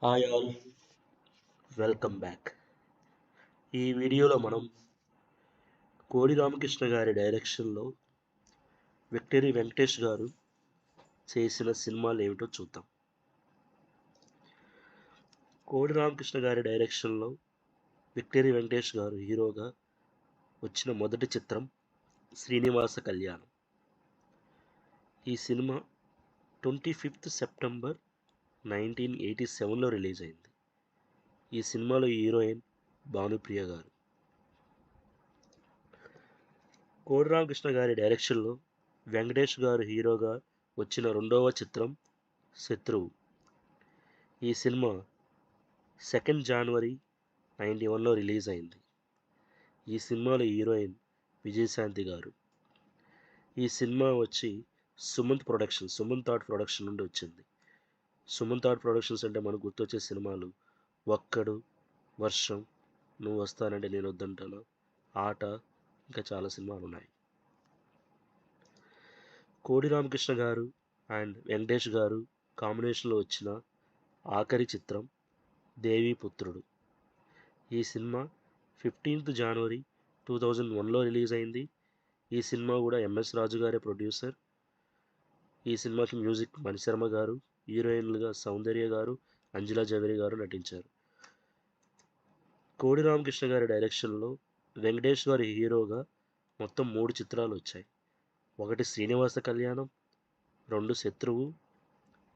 Hi all, welcome back. ఈ వీడియోలో మనం కోడి రామకృష్ణ గారి డైరెక్షన్లో విక్టరీ వెంకటేష్ గారు చేసిన సినిమాలు ఏమిటో చూద్దాం. కోడి రామకృష్ణ గారి డైరెక్షన్లో విక్టరీ వెంకటేష్ గారు హీరోగా వచ్చిన మొదటి చిత్రం శ్రీనివాస కళ్యాణం. ఈ సినిమా 25th సెప్టెంబర్ 1987లో రిలీజ్ అయింది. ఈ సినిమాలో హీరోయిన్ భానుప్రియ గారు. కోడి రామకృష్ణ గారి డైరెక్షన్లో వెంకటేష్ గారు హీరోగా వచ్చిన రెండవ చిత్రం శత్రువు. ఈ సినిమా 2nd జనవరి 1991లో రిలీజ్ అయింది. ఈ సినిమాలో హీరోయిన్ విజయశాంతి గారు. ఈ సినిమా వచ్చి సుమంత్ ఆర్ట్ ప్రొడక్షన్ నుండి వచ్చింది. సుమంత్ ఆర్ట్ ప్రొడక్షన్స్ అంటే మనకు గుర్తొచ్చే సినిమాలు ఒక్కడు, వర్షం, నువ్వు వస్తానంటే నేను వద్దంటాను, ఆట, ఇంకా చాలా సినిమాలు ఉన్నాయి. కోడి రామకృష్ణ గారు అండ్ వెంకటేష్ గారు కాంబినేషన్లో వచ్చిన ఆఖరి చిత్రం దేవీపుత్రుడు. ఈ సినిమా 15th జనవరి 2001లో రిలీజ్ అయింది. ఈ సినిమా కూడా ఎంఎస్ రాజు గారే ప్రొడ్యూసర్. ఈ సినిమాకి మ్యూజిక్ మణిశర్మ గారు, హీరోయిన్లుగా సౌందర్య గారు, అంజలా జవేరి గారు నటించారు. కోడి రామకృష్ణ గారి డైరెక్షన్లో వెంకటేష్ గారి హీరోగా మొత్తం 3 చిత్రాలు వచ్చాయి. 1 శ్రీనివాస కళ్యాణం, 2 శత్రువు,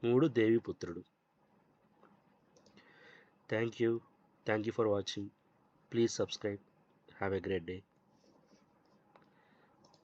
3 Deviputrudu. Thank you for watching. Please subscribe. Have a great day.